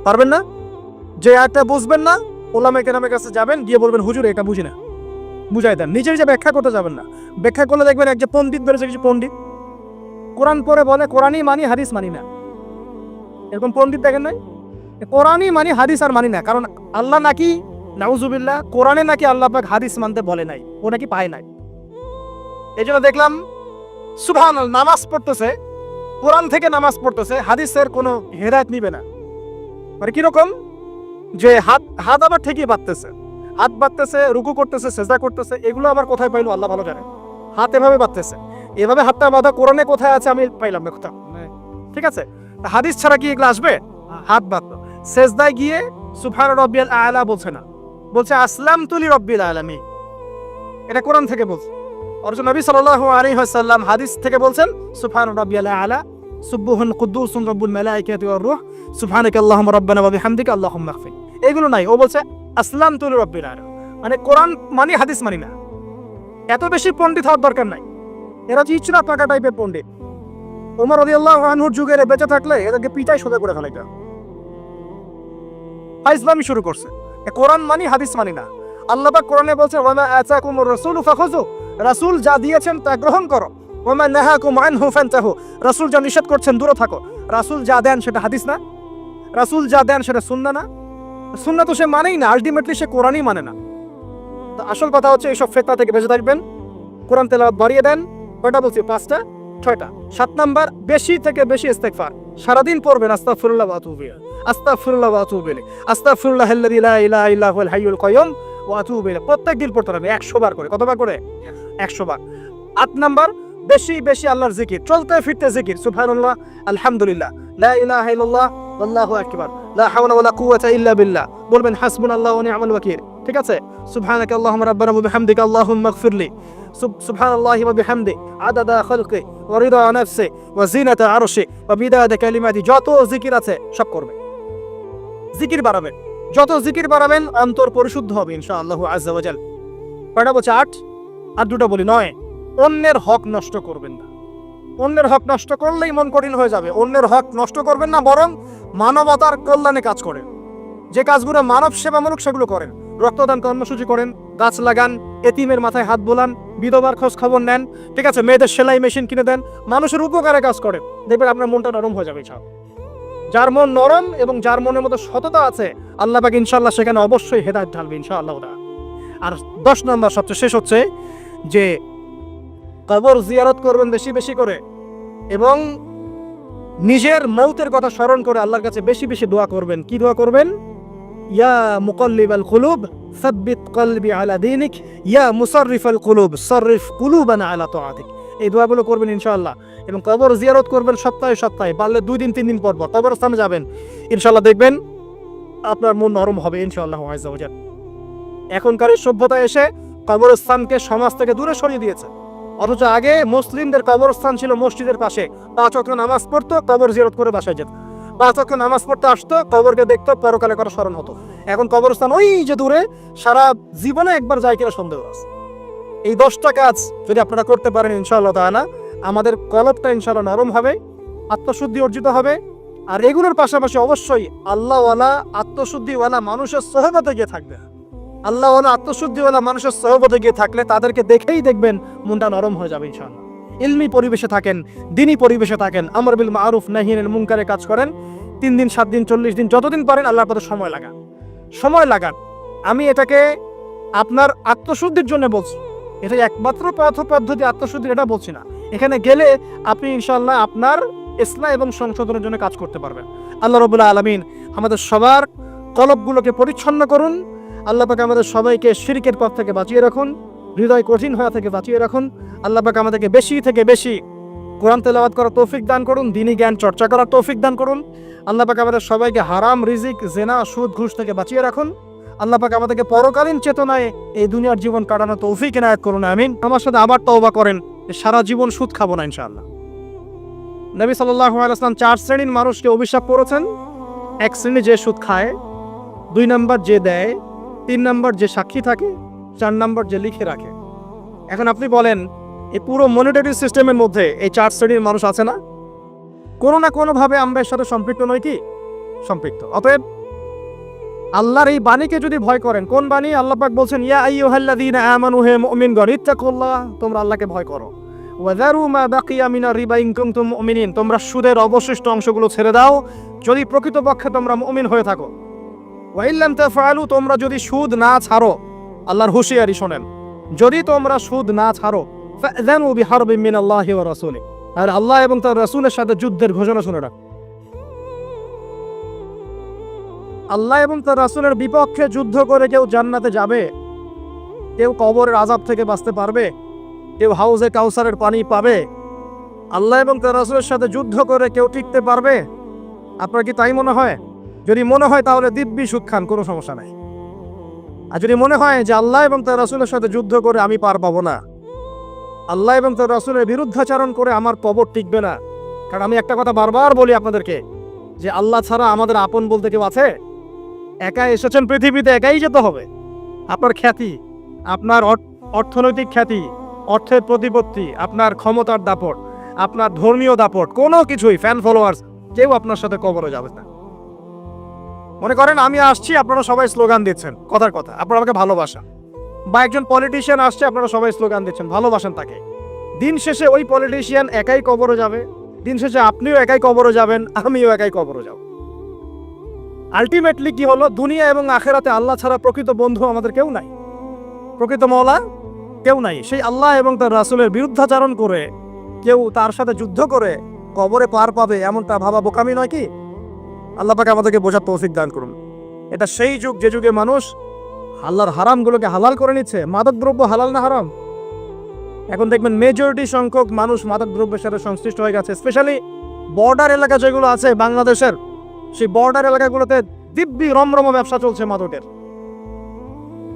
পারবেন না? যে আয়াতটা বুঝবেন না, ওলামায়ে কেরামের কাছে যাবেন, গিয়ে বলবেন হুজুর এটা বুঝি না, বুঝাই দেন। নিজে নিজে ব্যাখ্যা করতে যাবেন না। ব্যাখ্যা করলে দেখবেন একজন পণ্ডিত বেরোছে, কিছু পণ্ডিত কোরআন পড়ে বলে কোরআনই মানি, হাদিস মানি না। এরকম পণ্ডিত দেখেন নাই? কোরআনই মানি, হাদিস আর মানি না। কারণ আল্লাহ নাকি, নাউজুবিল্লাহ, কোরআনে নাকি আল্লাহ পাক হাদিস মানতে বলে নাই, ও নাকি পায় নাই। এই জন্য দেখলাম সুবহানাল্লাহ, নামাজ পড়তেছে, কোরআন থেকে নামাজ পড়তেছে, হাদিসের কোনো হেদায়েত নিবে না। মানে কিরকম, যে হাত হাত আবার ঠিকই বাঁধতেছে, হাত বাঁধতেছে, রুকু করতেছে, সেজদা করতেছে, এগুলো আবার কোথায় পাইলো আল্লাহ ভালো জানে। হাত এভাবে বাঁধতেছে, এভাবে হাতটা বাঁধা কোরআনে কোথায় আছে আমি পাইলাম না কোথাও। ঠিক আছে, হাদিস ছাড়া কি এগুলো আসবে? হাত বাঁধলো, সেজদায় গিয়ে সুবহান রাব্বিয়াল আ'লা বলছে না, বলছে আসলামতু লিরাব্বিল আলামিন। এটা কোরআন থেকে বলছে। অথচ নবী সাল্লাল্লাহু আলাইহি ওয়াসাল্লাম হাদিস থেকে বলছেন সুবহান রাব্বিয়াল আ'লা, সুবহুন কুদ্দুসুন রব্বুল মালাইকাতি ওয়ার রূহ, সুবহানাকাল্লাহুম্মা রাব্বানা ওয়া বিহামদিকা আল্লাহুম্মা ইগফির। এগুলো নাই, ও বলছে আসলামতু লিরাব্বিল আলামিন। মানে কোরআন মানি, হাদিস মানি না। এত বেশি পণ্ডিত হওয়ার দরকার নাই। এরা যে ইচ্ছা পাকা টাইপের পণ্ডিত। ওমর রাদিয়াল্লাহু আনহুর যুগে বেঁচে থাকলে এদেরকে পিটাই সোজা করে ফেলাইতা। ফাইজলামি শুরু করছে, কোরআন মানি, হাদিস মানি না। আল্লাহ পাক কোরআনে বলছে ওয়া মা আতাকুমুর রাসূলু ফাখুযু, রাসূল যা দিয়েছেন তা গ্রহণ করো। ওয়া মা নাহাকুম আনহু ফান্তাহু, রাসূল যা নিষেধ করছেন দূরে থাকো। রাসূল যা দেন সেটা হাদিস না, রাসূল যা দেন সেটা সুন্নাহ না। সুন্নাহ তো সে মানেই না, আলটিমেটলি সে কোরআনই মানে না। তো আসল কথা হচ্ছে এইসব ফিতনা থেকে বেঁচে থাকবেন। কোরআন তেলাওয়াত বাড়িয়ে দেন। কয়টা বলছি? 5টা, 6টা। 7 নাম্বার, বেশি থেকে বেশি ইস্তেগফার সারাদিন পড়বেন। আস্তাগফিরুল্লাহ ওয়া আতুবু ইলাইহি, আস্তাগফিরুল্লাহ ওয়া আতুবু ইলাইহি, আস্তাগফিরুল্লাহাল্লাযী লা ইলাহা ইল্লা হুয়াল হাইয়ুল কাইয়্যুম ওয়া আতুবু ইলাইহি। প্রত্যেক দিন পড়তে হবে 100 বার করে। কতবার করে? 100 বার। 8 নাম্বার, বেশি বেশি আল্লাহর জিকির, চলতে ফিরতে জিকির। সুবহানাল্লাহ, আলহামদুলিল্লাহ, লা ইলাহা ইল্লাল্লাহ, আল্লাহু আকবার, লা হাওলা ওয়ালা কুওয়াতা ইল্লা বিল্লাহ। বলবেন হাসবুনাল্লাহু ওয়া নি'মাল ওয়াকিল। ঠিক আছে, সুবহানাকা আল্লাহুম্মা রাব্বানা ওয়া বিহামদিকা আল্লাহুম্মা ইগফিরলি, সুবহানাল্লাহি ওয়া বিহামদি আদাদা খালকি ওয়া রিদা নাফসি ওয়া জিনাতা আরশি ওয়া বিদাদা কালিমাতি। যত জিকির আছে সব করবে, জিকির বাড়াবেন। যত জিকির বাড়াবেন অন্তর পরিশুদ্ধ হবে ইনশাআল্লাহ আযজা ওয়া জাল। কয়টা বলছে? 8। আর 2টা বলি। 9, অন্যের হক নষ্ট করবেন না। অন্যের হক নষ্ট করলেই মন কঠিন হয়ে যাবে। অন্যের হক নষ্ট করবেন না, বরং মানবতার কল্যাণে কাজ করেন। যে কাজগুলো মানব সেবামূলক সেগুলো করেন। রক্তদান কর্মসূচি করেন, গাছ লাগান, এতিমের মাথায় হাত বোলান, বিধবার খোঁজ খবর নেন। ঠিক আছে, মেয়েদের সেলাই মেশিন কিনে দেন, মানুষের উপকারে কাজ করেন। দেখবেন আপনার মনটা নরম হয়ে যাবে ইনশাআল্লাহ। যার মন নরম এবং যার মনের মধ্যে সততা আছে, আল্লাহ পাক ইনশাআল্লাহ সেখানে অবশ্যই হেদায়েত ঢালবে ইনশাআল্লাহ। আর 10 নম্বর, সবচেয়ে শেষ হচ্ছে যে কবর জিয়ারত করবেন বেশি বেশি করে, এবং নিজের মৌতের কথা স্মরণ করে আল্লাহর কাছে বেশি বেশি দোয়া করবেন। কি দোয়া করবেন? ইয়া মুকাল্লিবাল কুলুব সাব্বিত কলবি আলা দীনিক, ইয়া মুসাররিফাল কুলুব সাররিফ কুলুবানা আলা তাআতিক। এই দোয়াগুলো করবেন ইনশাআল্লাহ। এবং কবর জিয়ারত করবেন সপ্তাহে সপ্তাহে, পারলে 2 দিন 3 দিন পর পর কবরস্থানে যাবেন। ইনশাআল্লাহ দেখবেন আপনার মন নরম হবে ইনশাআল্লাহ আযজা ওয়া জাল। এখনকার সভ্যতা এসে কবরস্থানকে সমাজ থেকে দূরে সরিয়ে দিয়েছে। অথচ আগে মুসলিমদের কবরস্থান ছিল মসজিদের পাশে। 5 ওয়াক্ত নামাজ পড়তো, কবর জিয়ারত করে বাসায় যেত। 5 ওয়াক্ত নামাজ পড়তে আসতো, কবরকে দেখতো, পরকালে করা স্মরণ হতো। এখন কবরস্থান ওই যে দূরে, সারা জীবনে একবার যায় কিনা সন্দেহ আছে। এই 10টা কাজ যদি আপনারা করতে পারেন ইনশাআল্লাহ তাআলা, আমাদের কলবটা ইনশাআল্লাহ নরম হবে, আত্মশুদ্ধি অর্জিত হবে। আর এগুলোর পাশাপাশি অবশ্যই আল্লাহওয়ালা, আত্মশুদ্ধিওয়ালা মানুষের সোহবতে গিয়ে থাকবে। আল্লাহওয়ালা, আত্মশুদ্ধিওয়ালা মানুষের সোহবতে গিয়ে থাকলে তাদেরকে দেখেই দেখবেন মনটা নরম হয়ে যাবে ইনশাআল্লাহ। ইলমি পরিবেশে থাকেন, দিনী পরিবেশে থাকেন, আমর বিল মারুফ নাহি আনিল মুনকারে কাজ করেন। 3 দিন, 7 দিন, 40 দিন, যতদিন পারেন আল্লাহর পথে সময় লাগান, সময় লাগান। আমি এটাকে আপনার আত্মশুদ্ধির জন্য বলছি, এটা একমাত্র পদ্ধতি আত্মশুদ্ধির, এটা বলছি না। এখানে গেলে আপনি ইনশাআল্লাহ আপনার ইসলাহ এবং সংশোধনের জন্য কাজ করতে পারবেন। আল্লাহ রাব্বুল আলামিন আমাদের সবার কলবগুলোকে পরিচ্ছন্ন করুন। আল্লাহ পাক আমাদের সবাইকে শিরকের পথ থেকে বাঁচিয়ে রাখুন, হৃদয় কঠিন হওয়া থেকে বাঁচিয়ে রাখুন। আল্লাহ পাক আমাদেরকে বেশি থেকে বেশি কোরআন তেলাওয়াত করার তৌফিক দান করুন, দ্বীনি জ্ঞান চর্চা করার তৌফিক দান করুন। আল্লাহ পাক আমাদের সবাইকে হারাম রিজিক, জিনা, সুদ, ঘুষ থেকে বাঁচিয়ে রাখুন। আল্লাহ পাক আমাদেরকে পরকালীন চেতনায় এই দুনিয়ার জীবন কাটানোর তৌফিক এনায়েত করুন, আমিন। আমার সাথে আবার তওবা করেন যে সারা জীবন সুদ খাবো না ইনশাআল্লাহ। নবী সাল্লাল্লাহু আলাইহি ওয়াসাল্লাম 4 শ্রেণীর মানুষকে অভিশাপ করেছেন। 1 শ্রেণী যে সুদ খায়, 2 নাম্বার যে দেয়, 3 নাম্বার যে সাক্ষী থাকে, 4 নাম্বার যে লিখে রাখে। এখন আপনি বলেন, এই পুরো মনিটরি সিস্টেমের মধ্যে এই 4 শ্রেণীর মানুষ আছে না? কোনো না কোনোভাবে আমরা এর সাথে সম্পৃক্ত নই কি? সম্পৃক্ত। অতএব আল্লাহর এই বাণীকে যদি ভয় করেন, কোন বাণী? আল্লাহ পাক বলছেন ইয়া আইয়ুহাল্লাযীনা আমানু হে মুমিনগণ ইত্তাকুল্লাহ, তোমরা আল্লাহকে ভয় করো। ওয়া যারু মা বাকিয়া মিনার রিবা ইন কুনতুম মুমিনিন, তোমরা সুদের অবশিষ্ট অংশগুলো ছেড়ে দাও যদি প্রকৃতপক্ষে তোমরা মুমিন হয়ে থাকো। ওয়া ইল্লাম তাফআলু, তোমরা যদি সুদ না ছাড়ো, আল্লাহর হুঁশিয়ারি শোনেন, যদি তোমরা সুদ না ছাড়ো, ফাযানু বিহারবিন মিনাল্লাহি ওয়া রাসূলিহি, আর আল্লাহ এবং তার রাসূলের সাথে যুদ্ধের ঘোষণা শুনে রাখো। আল্লাহ এবং তার রাসূলের বিপক্ষে যুদ্ধ করে কেউ জান্নাতে যাবে? কেউ কবরের আযাব থেকে বাঁচতে পারবে? কেউ হাউজে কাউসারের পানি পাবে? আল্লাহ এবং তার রাসূলের সাথে যুদ্ধ করে কেউ টিকতে পারবে? আপনার কি তাই মনে হয়? যদি মনে হয় তাহলে দিব্যি সুদ খান, কোনো সমস্যা নাই। আর যদি মনে হয় যে আল্লাহ এবং তার রাসূলের সাথে যুদ্ধ করে আমি পার পাবো না, আল্লাহ এবং তার রাসূলের বিরুদ্ধাচরণ করে আমার কবর টিকবে না, কারণ আমি একটা কথা বারবার বলি আপনাদেরকে যে আল্লাহ ছাড়া আমাদের আপন বলতে কেউ আছে? একা এসেছেন পৃথিবীতে, একাই যেতে হবে। আপনার খ্যাতি, আপনার অর্থনৈতিক খ্যাতি, অর্থের প্রতিপত্তি, আপনার ক্ষমতার দাপট, আপনার ধর্মীয় দাপট, কোনো কিছুই, ফ্যান ফলোয়ার্স, কেউ আপনার সাথে কবরে যাবে না। মনে করেন আমি আসছি, আপনারা সবাই স্লোগান দিচ্ছেন, কথার কথা, আপনারা আমাকে ভালোবাসেন, বা একজন পলিটিশিয়ান আসছে, আপনারা সবাই স্লোগান দিচ্ছেন, ভালোবাসেন তাকে। দিন শেষে ওই পলিটিশিয়ান একাই কবরে যাবে, দিন শেষে আপনিও একাই কবরে যাবেন, আমিও একাই কবরে যাব। আলটিমেটলি কি হলো? দুনিয়া এবং আখেরাতে আল্লাহ ছাড়া প্রকৃত বন্ধু আমাদের কেউ নাই, প্রকৃত মওলা কেউ নাই। সেই আল্লাহ এবং তার রাসূলের বিরুদ্ধাচরণ করে কেউ তার সাথে যুদ্ধ করে কবরে পার পাবে, এমনটা ভাবা বোকামি নয় কি? আল্লাহ পাক আমাদেরকে বোঝার তৌফিক দান করুন। এটা সেই যুগ যে যুগে মানুষ আল্লাহর হারামগুলোকে হালাল করে নিচ্ছে। মাদকদ্রব্য হালাল না হারাম? এখন দেখবেন মেজরিটি সংখ্যক মানুষ মাদকদ্রব্যের সাথে সংশ্লিষ্ট হয়ে গেছে। স্পেশালি বর্ডার এলাকা যেগুলো আছে বাংলাদেশের, সেই বর্ডার এলাকাগুলোতে দিব্যি রমরম ব্যবসা চলছে, মাদকের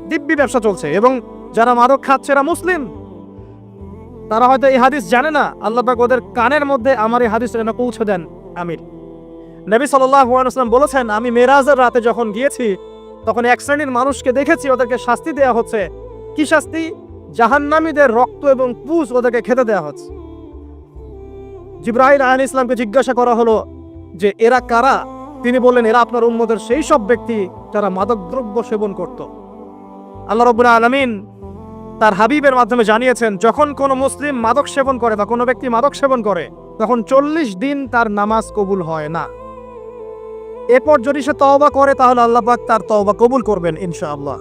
দিব্যি ব্যবসা চলছে। এবং যারা মাদক খাচ্ছে এরা মুসলিম, তারা হয়তো এই হাদিস জানে না, আল্লাহ পাক ওদের কানের মধ্যে আমার এই হাদিস যেন পৌঁছে দেন। আমির নবী সাল্লাল্লাহু আলাইহি ওয়াসাল্লাম বলেছেন, আমি মেরাজের রাতে যখন গিয়েছি তখন এক শ্রেণীর মানুষকে দেখেছি, ওদেরকে শাস্তি দেওয়া হচ্ছে। কি শাস্তি? জাহান্নামীদের রক্ত এবং পুঁজ ওদেরকে খেতে দেওয়া হচ্ছে। জিবরাইল আলাইহিস সালামকে জিজ্ঞাসা করা হলো যে এরা কারা? তিনি বললেন, এরা আপনার উম্মতের সেই সব ব্যক্তি যারা মাদকদ্রব্য সেবন করত। আল্লাহ রাব্বুল আলামিন তার হাবিবের মাধ্যমে জানিয়েছেন, যখন কোনো মুসলিম মাদক সেবন করে বা কোনো ব্যক্তি মাদক সেবন করে, তখন 40 দিন তার নামাজ কবুল হয় না। এরপর যদি সে তওবা করে তাহলে আল্লাহ পাক তার তওবা কবুল করবেন ইনশাআল্লাহ।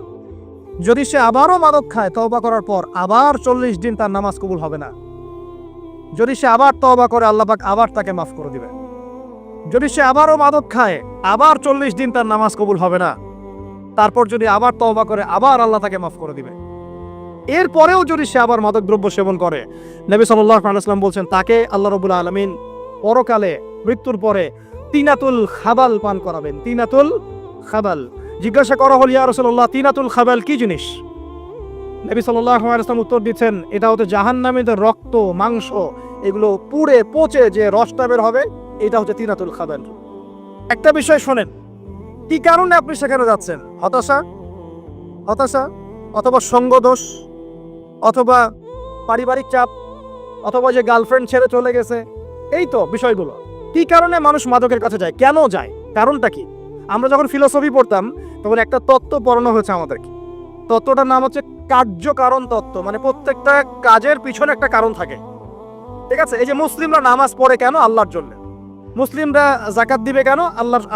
যদি সে আবারও মাদক খায় তওবা করার পর, আবার 40 দিন তার নামাজ কবুল হবে না। যদি সে আবার তওবা করে, আল্লাহ পাক আবার তাকে মাফ করে দিবেন। যদি সে আবারও মাদক খায়, আবার 40 দিন তার নামাজ কবুল হবে না। তারপর যদি আবার তওবা করে, আবার আল্লাহ তাকে মাফ করে দিবে। এরপরেও যদি সে আবার মাদকদ্রব্য সেবন করে, নবী সাল্লাল্লাহু আলাইহি ওয়াসাল্লাম বলছেন, তাকে আল্লাহ রাব্বুল আলামিন পরকালে মৃত্যুর পরে তিনাতুল খাবাল পান করাবেন। তিনাতুল খাবাল। জিজ্ঞাসা করা হল, ইয়া রাসূলুল্লাহ, তিনাতুল খাবাল কি জিনিস? নবী সাল্লাল্লাহু আলাইহি ওয়াসাল্লাম উত্তর দিচ্ছেন, এটা হচ্ছে জাহান্নামীদের রক্ত, মাংস, এগুলো পুড়ে পচে যে রসটা বের হবে, এটা হচ্ছে তিনাতুল খাবাল। একটা বিষয় শোনেন, কি কারণে আপনি সেখানে যাচ্ছেন? হতাশা, অথবা সঙ্গদোষ, অথবা পারিবারিক চাপ, অথবা যে গার্লফ্রেন্ড ছেড়ে চলে গেছে, এই তো বিষয়গুলো। কি কারণে মানুষ মাদকের কাছে যায়? কেন যায়? কারণটা কি? আমরা যখন ফিলোসফি পড়তাম তখন একটা তত্ত্ব পড়ানো হয়েছে আমাদেরকে। তত্ত্বটার নাম হচ্ছে কার্যকারণ তত্ত্ব। মানে প্রত্যেকটা কাজের পিছনে একটা কারণ থাকে, ঠিক আছে? এই যে মুসলিমরা নামাজ পড়ে কেন? আল্লাহর জন্য। মুসলিমরা যাকাত দিবে কেন?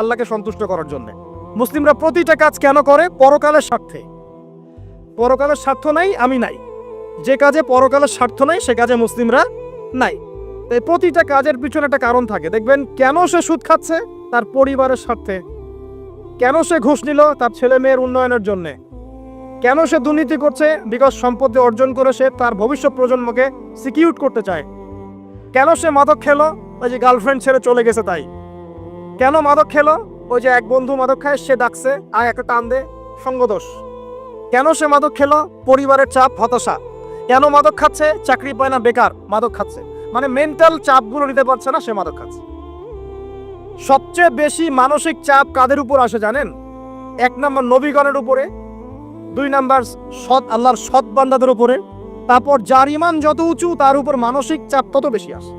আল্লাহকে সন্তুষ্ট করার জন্য। মুসলিমরা প্রতিটা কাজ কেন করে? পরকালের স্বার্থে। পরকালের স্বার্থ নাই, আমি নাই। যে কাজে পরকালের স্বার্থ নাই সে কাজে মুসলিমরা নাই। তাই প্রতিটা কাজের পিছনে একটা কারণ থাকে। দেখবেন কেন সে সুদ খাচ্ছে? তার পরিবারের স্বার্থে। কেন সে ঘুষ নিল? তার ছেলে মেয়ের উন্নয়নের জন্য। কেন সে দুর্নীতি করছে? বিকজ সম্পত্তি অর্জন করে সে তার ভবিষ্যৎ প্রজন্মকে সিকিউর করতে চায়। কেন সে মাদক খেলো? ওই যে গার্লফ্রেন্ড ছেড়ে চলে গেছে তাই। কেন মাদক খেলো? ওই যে এক বন্ধু মাদক খায়, সে ডাকছে, আর একটা টান দে, সঙ্গদোষ। কেন সে মাদক খেলো? পরিবারের চাপ, হতাশা। কেন মাদক খাচ্ছে? চাকরি পায় না, বেকার, মাদক খাচ্ছে। মানে মেন্টাল চাপগুলো নিতে পারছে না, সে মাদক খাচ্ছে। সবচেয়ে বেশি মানসিক চাপ কাদের উপর আসে জানেন? 1 নম্বর নবীগণের উপরে, 2 নম্বর আল্লাহর সৎ বান্দাদের উপরে, তারপর যার ঈমান যত উঁচু তার উপর মানসিক চাপ তত বেশি আসে।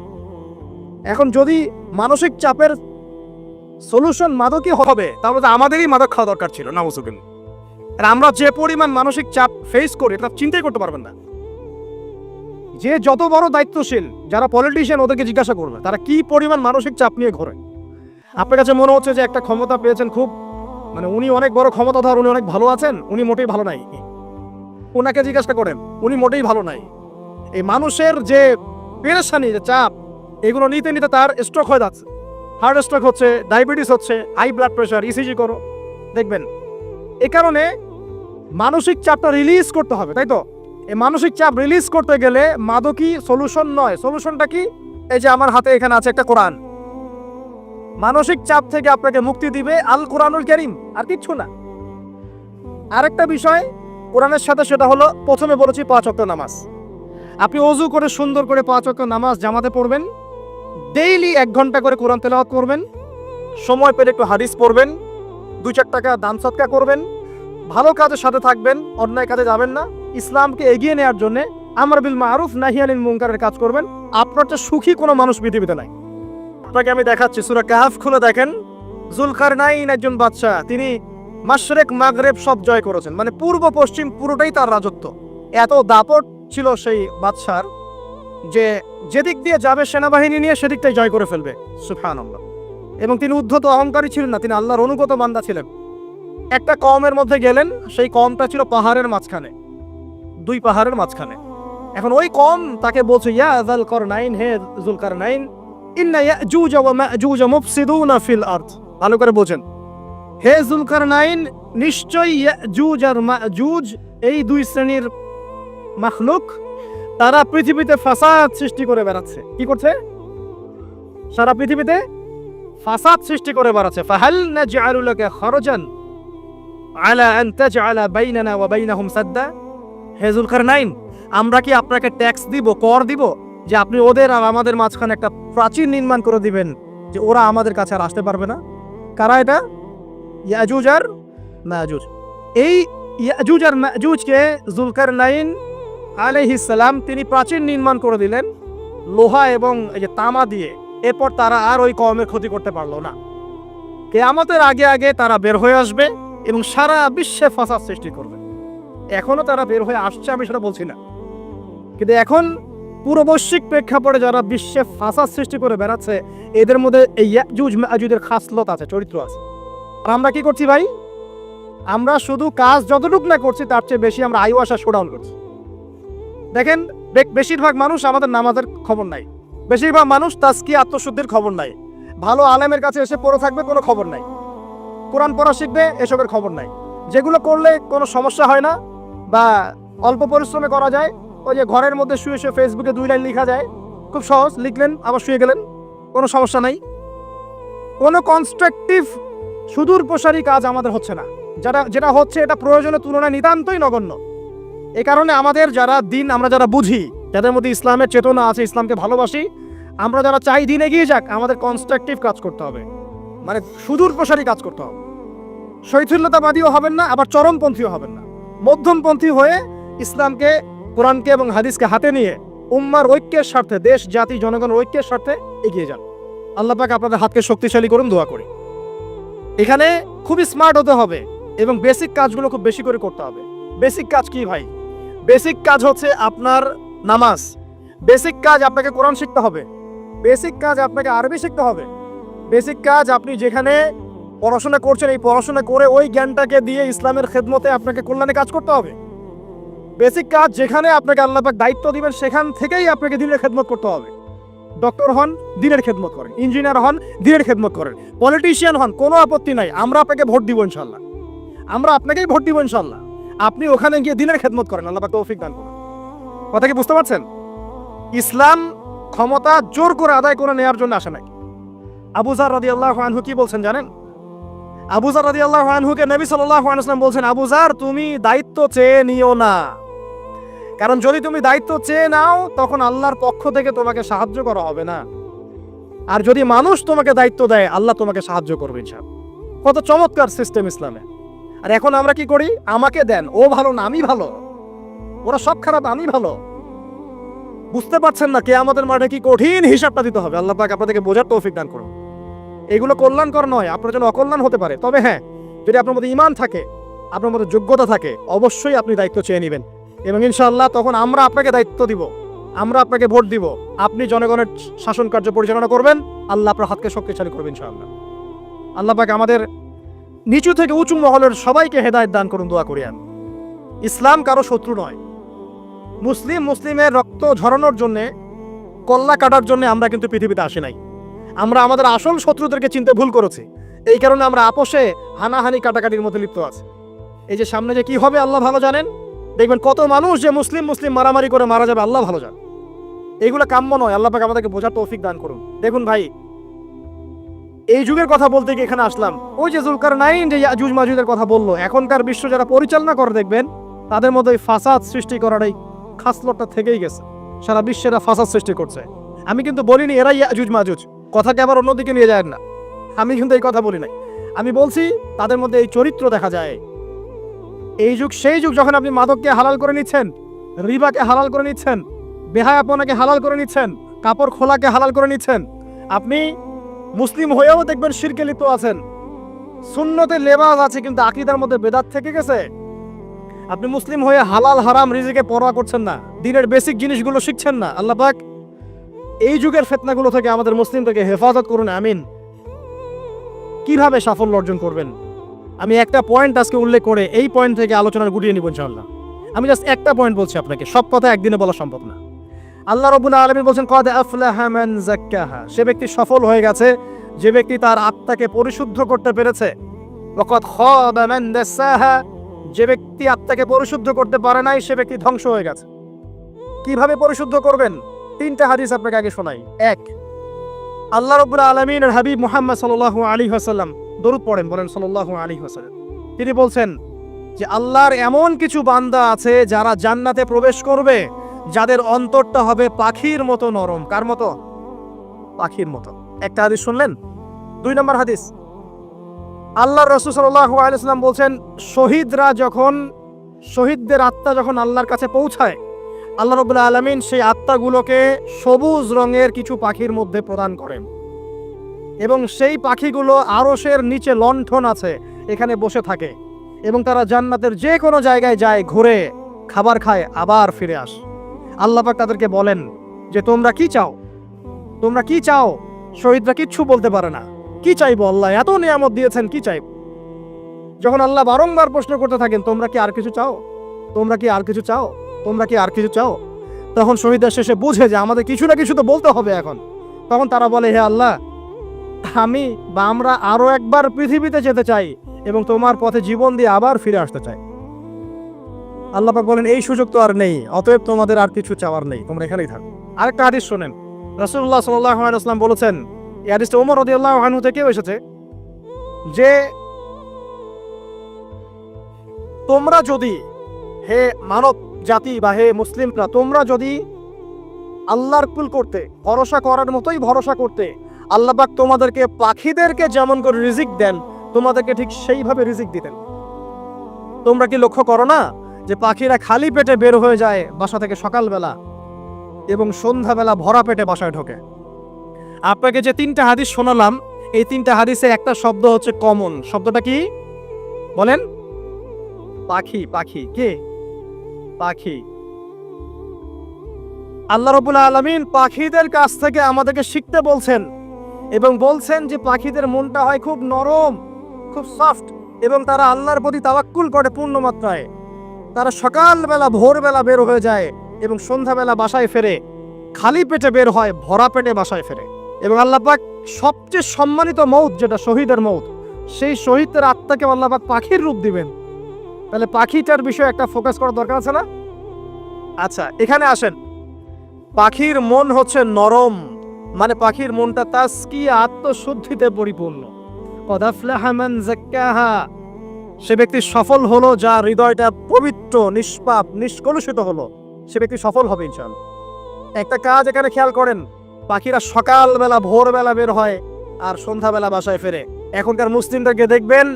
এখন যদি মানসিক চাপের সলিউশন মাদকই হবে, তাহলে তো আমাদেরই মাদক খাওয়া দরকার ছিল। নাউজুবিল্লাহ। আর আমরা যে পরিমাণ মানসিক চাপ ফেস করি এটা চিন্তাই করতে পারবেন না। যে যত বড় দায়িত্বশীল যারা পলিটিশিয়ান ওদেরকে জিজ্ঞাসা করবে তারা কি পরিমাণ মানসিক চাপ নিয়ে ঘোরে। আপনার কাছে মনে হচ্ছে যে একটা ক্ষমতা পেয়েছেন, খুব মানে উনি অনেক বড় ক্ষমতাধর, উনি অনেক ভালো আছেন, উনি মোটেই ভালো নাই। ওনাকে জিজ্ঞাসা করেন, উনি মোটেই ভালো নাই। এই মানুষের যে পেরেশানি, যে চাপ, এগুলো নিতে নিতে তার স্ট্রোক হয়ে যাচ্ছে, হার্ট স্ট্রোক হচ্ছে, ডায়াবেটিস হচ্ছে, হাই ব্লাড প্রেশার, ইসিজি করো দেখবেন। এই কারণে মানসিক চাপটা রিলিজ করতে হবে, তাই তো? এই মানসিক চাপ রিলিজ করতে গেলে মাদকই সলিউশন নয়। সলিউশনটা কি? এই যে আমার হাতে এখানে আছে একটা কোরআন। মানসিক চাপ থেকে আপনাকে মুক্তি দিবে আল কোরআনুল কারীম, আর কিচ্ছু না। আরেকটা বিষয় কোরআনের সাথে, সেটা হলো প্রথমে বলেছি 5 ওয়াক্ত নামাজ। আপনি ওযু করে সুন্দর করে 5 ওয়াক্ত নামাজ জামাতে পড়বেন, ডেইলি 1 ঘন্টা করে কোরআন তেলাওয়াত করবেন, সময় পেলে একটু হাদিস পড়বেন, 2-4 টাকা দান সদকা করবেন, ভালো কাজের সাথে থাকবেন, অন্যায় কাজে যাবেন না, ইসলামকে এগিয়ে নেওয়ার জন্য আমর বিল মারুফ নাহি আনিল মুনকারের কাজ করবেন। আপনার চেয়ে সুখী কোনো মানুষ পৃথিবীতে নাই। আপনাকে আমি দেখাচ্ছি, সূরা কাহফ খুলে দেখেন। যুলকারনাইন একজন বাদশা, তিনি মাশরিক মাগরিব সব জয় করেছেন, মানে পূর্ব পশ্চিম পুরোটাই তার রাজত্ব। এত দাপট ছিল সেই বাদশার যে যেদিক দিয়ে যাবে সেনাবাহিনী নিয়ে সেদিকটাই জয় করে ফেলবে। সুবহানাল্লাহ। এবং তিনি উদ্ধত অহংকারী ছিলেন না, তিনি আল্লাহর অনুগত বান্দা ছিলেন। একটা কওমের মধ্যে গেলেন, সেই কওমটা ছিল পাহাড়ের মাঝখানে, 2 পাহাড়ের মাঝখানে। এখন ওই কওম তাকে বলছে, ইয়া যুলকারনাইন, হে যুলকারনাইন, ইন্না ইয়াজুজ ওয়া মাজুজ মুফসিদুনা ফিল আরদ। ভালো করে বোঝেন, হে যুলকারনাইন, নিশ্চয়ই ইয়াজুজ আর মাজুজ এই 2 শ্রেণীর মাখলুক, তারা পৃথিবীতে ফাসাদ সৃষ্টি করে বেড়াচ্ছে। কি করছে? সারা পৃথিবীতে ফাসাদ সৃষ্টি করে বেড়াচ্ছে। ফাহাল নাজআলু লাকা খরজান আলা আন তাজআলা বাইনানা ওয়া বাইনাহুম সাদ্দা। হে যুলকারনাইন, আমরা কি আপনাকে ট্যাক্স দিব, কর দিব, যে আপনি ওদের আর আমাদের মাঝখানে একটা প্রাচীর নির্মাণ করে দিবেন, যে ওরা আমাদের কাছে আর আসতে পারবে না? কারা এটা? ইয়াজুজ আর মাজুজ। এই ইয়াজুজ আর মাজুজকে যুলকারনাইন আলাইহিস সালাম তিনি প্রাচীর নির্মাণ করে দিলেন লোহা এবং এই যে তামা দিয়ে। এরপর তারা আর ওই কওমের ক্ষতি করতে পারলো না। কিয়ামতের আগে আগে তারা বের হয়ে আসবে এবং সারা বিশ্বে ফাসাদ সৃষ্টি করবে। এখনো তারা বের হয়ে আসছে, আমি সেটা বলছি না, কিন্তু এখন পুরো বৈশ্বিক প্রেক্ষাপটে যারা বিশ্বে ফাসাদ সৃষ্টি করে বেড়াচ্ছে, এদের মধ্যে এই ইয়াজুজ মাজুজের খাসলত আছে, চরিত্র আছে। আর আমরা কি করছি ভাই? আমরা শুধু কাজ যতটুকু না করছি তার চেয়ে বেশি আমরা আয়ু আশা শোডাউন করছি। দেখেন, বেশিরভাগ মানুষ আমাদের নামাজের খবর নাই, বেশিরভাগ মানুষ তাজকিয়া আত্মশুদ্ধির খবর নাই, ভালো আলেমের কাছে এসে পড়ে থাকবে কোনো খবর নাই, কোরআন পড়া শিখবে এসবের খবর নাই। যেগুলো করলে কোনো সমস্যা হয় না বা অল্প পরিশ্রমে করা যায়, ওই যে ঘরের মধ্যে শুয়ে শুয়ে ফেসবুকে 2 লাইন লেখা যায়, খুব সহজ, লিখলেন আবার শুয়ে গেলেন, কোনো সমস্যা নাই। কোনো কনস্ট্রাকটিভ সুদূর প্রসারী কাজ আমাদের হচ্ছে না। যেটা হচ্ছে এটা প্রয়োজনের তুলনায় নিতান্তই নগণ্য। এই কারণে আমাদের যারা দিন, আমরা যারা বুঝি, যাদের মধ্যে ইসলামের চেতনা আছে, ইসলামকে ভালোবাসি, আমরা যারা চাই দিন এগিয়ে যাক, আমাদের কনস্ট্রাকটিভ কাজ করতে হবে, মানে সুদূর প্রসারী কাজ করতে হবে। শৈথিল্যতাবাদীও হবেন না, আবার চরমপন্থীও হবেন না, মধ্যমপন্থী হয়ে ইসলামকে, কোরআনকে এবং হাদিসকে হাতে নিয়ে উম্মার ঐক্যের স্বার্থে, দেশ জাতি জনগণের ঐক্যের স্বার্থে এগিয়ে যান। আল্লাহ পাক আপনাদের হাতকে শক্তিশালী করুন, দোয়া করি। এখানে খুবই স্মার্ট হতে হবে এবং বেসিক কাজগুলো খুব বেশি করে করতে হবে। বেসিক কাজ কি ভাই? বেসিক কাজ হচ্ছে আপনার নামাজ, বেসিক কাজ আপনাকে কোরআন শিখতে হবে, বেসিক কাজ আপনাকে আরবি শিখতে হবে, বেসিক কাজ আপনি যেখানে পড়াশোনা করছেন এই পড়াশোনা করে ওই জ্ঞানটাকে দিয়ে ইসলামের খেদমতে আপনাকে কল্যাণে কাজ করতে হবে। বেসিক কাজ যেখানে আপনাকে আল্লাহ পাক দায়িত্ব দিবেন সেখান থেকেই আপনাকে দিনের খেদমত করতে হবে। ডক্টর হন, দিনের খেদমত করেন, ইঞ্জিনিয়ার হন, দিনের খেদমত করেন, পলিটিশিয়ান হন, কোনো আপত্তি নাই, আমরা আপনাকে ভোট দিব ইনশাল্লাহ, আমরা আপনাকেই ভোট দিব ইনশাল্লাহ। আপনি ওখানে গিয়ে দিনের খেদমত করেন, আল্লাহ পাক তৌফিক দান করুন। কথা কি বুঝতে পারছেন? ইসলাম ক্ষমতা জোর করে আদায় করে নেওয়ার জন্য আসে নাই। আবু যার রাদিয়াল্লাহু আনহু কি বলছেন জানেন? আবু যার রাদিয়াল্লাহু আনহুকে নবী সাল্লাল্লাহু আলাইহি ওয়াসাল্লাম বলছেন, আবু যার, তুমি দায়িত্ব চেয়ে নিও না, কারণ যদি তুমি দায়িত্ব চেয়ে নাও তখন আল্লাহর পক্ষ থেকে তোমাকে সাহায্য করা হবে না, আর যদি মানুষ তোমাকে দায়িত্ব দেয় আল্লাহ তোমাকে সাহায্য করবে ইনশাআল্লাহ। কত চমৎকার সিস্টেম ইসলামে। আর এখন আমরা কি করি? আমাকে দেন, ও ভালো না আমি ভালো, ওরা সব খারাপ আমি ভালো। বুঝতে পারছেন না কিয়ামতের মাঠে কি কঠিন হিসাবটা দিতে হবে। আল্লাহ পাক আপনাদেরকে বোঝার তৌফিক দান করুন। এগুলো কল্যাণকর নয়, আপনার জন্য অকল্যাণ হতে পারে। তবে হ্যাঁ, যদি আপনার মধ্যে ঈমান থাকে, আপনার মধ্যে যোগ্যতা থাকে, অবশ্যই আপনি দায়িত্ব চেয়ে নেবেন এবং ইনশাআল্লাহ তখন আমরা আপনাকে দায়িত্ব দিব, আমরা আপনাকে ভোট দিব, আপনি জনগণের শাসন কার্য পরিচালনা করবেন, আল্লাহ আপনার হাতকে শক্তিশালী করবেন ইনশাআল্লাহ। আল্লাহ পাক আমাদের নিচু থেকে উঁচু মহলের সবাইকে হেদায়েত দান করুন, দোয়া করি আমি। ইসলাম কারো শত্রু নয়। মুসলিমের রক্ত ঝরানোর জন্যে, কল্লা কাটার জন্য আমরা কিন্তু পৃথিবীতে আসি নাই। আমরা আমাদের আসল শত্রুদেরকে চিনতে ভুল করেছি, এই কারণে আমরা আপোষে হানাহানি কাটাকাটির মধ্যে লিপ্ত আছি। এই যে সামনে যে কি হবে আল্লাহ ভালো জানেন। দেখবেন কত মানুষ যে মুসলিম মারামারি করে মারা যাবে, আল্লাহ ভালো জান। এইগুলো কাম্য নয়। আল্লাহ পাক আমাদেরকে বোঝার তৌফিক দান করুন। দেখুন ভাই, এই যুগের কথা বলতে গিয়ে এখানে আসলাম। ওই যে জুলকারনাইন যে ইয়াজুজ মাজুজের কথা বললো, এখনকার বিশ্ব যারা পরিচালনা করে দেখবেন তাদের মধ্যে ফাসাদ সৃষ্টি করার এই খাসলতটা থেকেই গেছে। সারা বিশ্বেরা ফাসাদ সৃষ্টি করছে। আমি কিন্তু বলিনি এরাই ইয়াজুজ মাজুজ, কথাকে আবার অন্যদিকে নিয়ে যায় না, আমি কিন্তু এই কথা বলি নাই। আমি বলছি তাদের মধ্যে এই চরিত্র দেখা যায়। এই যুগ সেই যুগ যখন আপনি মাদককে হালাল করে নিচ্ছেন, রিবাকে হালাল করে নিচ্ছেন, বেহায়াপনাকে হালাল করে নিচ্ছেন, কাপড় খোলাকে হালাল করে নিচ্ছেন। আপনি মুসলিম হয়েও দেখবেন শিরকে লিপ্ত আছেন, সুন্নতে লেবাস আছে কিন্তু আকীদার মধ্যে বেদাত থেকে গেছে। আপনি মুসলিম হয়ে হালাল হারাম রিজিকে পরোয়া করছেন না, দিনের বেসিক জিনিসগুলো শিখছেন না। আল্লাহ পাক এই যুগের ফিতনাগুলো থেকে আমাদের মুসলিমদেরকে হেফাজত করুন, আমিন। কিভাবে সাফল্য অর্জন করবেন, আমি একটা পয়েন্ট আজকে উল্লেখ করে এই পয়েন্ট থেকে আলোচনা গুটিয়ে নিব ইনশাআল্লাহ। আমি জাস্ট একটা পয়েন্ট বলছি আপনাকে, সব কথা একদিনে বলা সম্ভব না। আল্লাহ রাব্বুল আলামিন বলেন কদ আফলাহা মান যাক্কাহা, সে ব্যক্তি সফল হয়ে গেছে যে ব্যক্তি তার আত্মাকে পরিশুদ্ধ করতে পেরেছে। ওয়া কদ খাবা মান দাসাহা, যে ব্যক্তি আত্মাকে পরিশুদ্ধ করতে পারে নাই সে ব্যক্তি ধ্বংস হয়ে গেছে। কিভাবে পরিশুদ্ধ করবেন, তিনটা হাদিস আপনাকে আগে শোনাই। এক, আল্লাহ রাব্বুল আলামিনের হাবিব মুহাম্মদ সাল্লাল্লাহু আলাইহি ওয়াসাল্লাম, দরুদ পড়েন, বলেন সাল্লাল্লাহু আলাইহি ওয়াসাল্লাম। তিনি বলছেন যে আল্লাহর এমন কিছু বান্দা আছে যারা জান্নাতে প্রবেশ করবে, যাদের অন্তরটা হবে পাখির মতো নরম। কার মতো? পাখির মতো। একটা হাদিস শুনলেন। 2 নম্বর হাদিস, আল্লাহর রাসূল সাল্লাল্লাহু আলাইহি ওয়াসাল্লাম বলছেন শহীদদের আত্মা যখন আল্লাহর কাছে পৌঁছায়, আল্লাহ রাব্বুল আলামিন সেই আত্মাগুলোকে সবুজ রঙের কিছু পাখির মধ্যে প্রদান করেন এবং সেই পাখিগুলো আরশের নিচে লণ্ঠন আছে, এখানে বসে থাকে এবং তারা জান্নাতের যে কোনো জায়গায় যায়, ঘুরে খাবার খায়, আবার ফিরে আসে। আল্লাহ পাক তাদেরকে বলেন যে তোমরা কি চাও, তোমরা কি চাও? শহীদরা কিচ্ছু বলতে পারে না, কি চাইবো, আল্লাহ এত নিয়ামত দিয়েছেন, কি চাইব? যখন আল্লাহ বারংবার প্রশ্ন করতে থাকেন তোমরা কি আর কিছু চাও, তোমরা কি আর কিছু চাও, তোমরা কি আর কিছু চাও, তখন শহীদরা শেষে বুঝে যে আমাদের কিছু না কিছু তো বলতে হবে এখন। তখন তারা বলে হে আল্লাহ, আমরা আরো একবার পৃথিবীতে যেতে চাই এবং তোমার পথে জীবন দিয়ে আবার ফিরে আসতে চাই। আল্লাহ পাক বলেন এই সুযোগ তো আর নেই, অতএব তোমাদের আর কিছু চাওয়ার নেই, তোমরা এখানেই থাকো। আরেকটা হাদিস শোনেন, রাসূলুল্লাহ সাল্লাল্লাহু আলাইহি ওয়াসাল্লাম বলেছেন, এই হাদিসটা ওমর রাদিয়াল্লাহু আনহু থেকে এসেছে, যে তোমরা যদি, হে মানব জাতি বা হে মুসলিমরা, তোমরা যদি আল্লাহর কুল করতে, ভরসা করার মতোই ভরসা করতে, আল্লাহ পাক তোমাদেরকে পাখিদেরকে যেমন করে রিজিক দেন তোমাদেরকে ঠিক সেইভাবে রিজিক দিতেন। তোমরা কি লক্ষ্য করো না যে পাখিরা খালি পেটে বের হয়ে যায় বাসা থেকে সকালবেলা এবং সন্ধ্যাবেলা ভরা পেটে বাসায় ঢোকে? আপনাকে যে 3টা হাদিস শোনালাম, এই 3টা হাদিসে একটা শব্দ হচ্ছে কমন। শব্দটা কি বলেন? পাখি। পাখি কে? পাখি। আল্লাহ রাব্বুল আলামিন পাখিদের কাছ থেকে আমাদেরকে শিখতে বলছেন এবং বলছেন যে পাখিদের মনটা হয় খুব নরম, খুব সফট এবং তারা আল্লাহর প্রতি তাওয়াক্কুল করে পূর্ণ মাত্রায়। তারা সকালবেলা ভোরবেলা বের হয়ে যায় এবং সন্ধ্যাবেলা বাসায় ফেরে, খালি পেটে বের হয়, ভরা পেটে বাসায় ফেরে। এবং আল্লাহ পাক সবচেয়ে সম্মানিত মৌত যেটা শহীদের মৌত, সেই শহীদের আত্মাকে আল্লাহ পাক পাখির রূপ দিবেন। তাহলে পাখিটার বিষয়ে একটা ফোকাস করার দরকার আছে না? আচ্ছা, এখানে আসেন। পাখির মন হচ্ছে নরম, মানে পাখির মনটা তাসকিয়া, আত্মশুদ্ধিতে পরিপূর্ণ। কদ আফলাহা মান যাক্কাহা, সে ব্যক্তি সফল হলো যার হৃদয়টা পবিত্র, নিষ্পাপ, নিষ্কলুষিত হলো, সে ব্যক্তি সফল হবে ইনশাআল্লাহ। একটা কাজ এখানে খেয়াল করেন, পাখিরা সকালবেলা ভোরবেলা বের হয় আর সন্ধ্যাবেলা বাসায় ফেরে। এখনকার মুসলিমদেরকে দেখবেন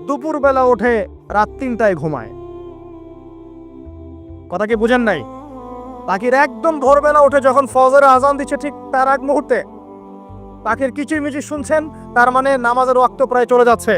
দুপুরবেলা ওঠে, রাত 3টায় ঘুমায়। কথা কি বুঝেন নাই? পাখির একদম ভোরবেলা ওঠে, যখন ফজরের আজান দিচ্ছে ঠিক তার আগ মুহূর্তে পাখির কিচিরমিচির শুনছেন, তার মানে নামাজের ওয়াক্ত প্রায় চলে যাচ্ছে।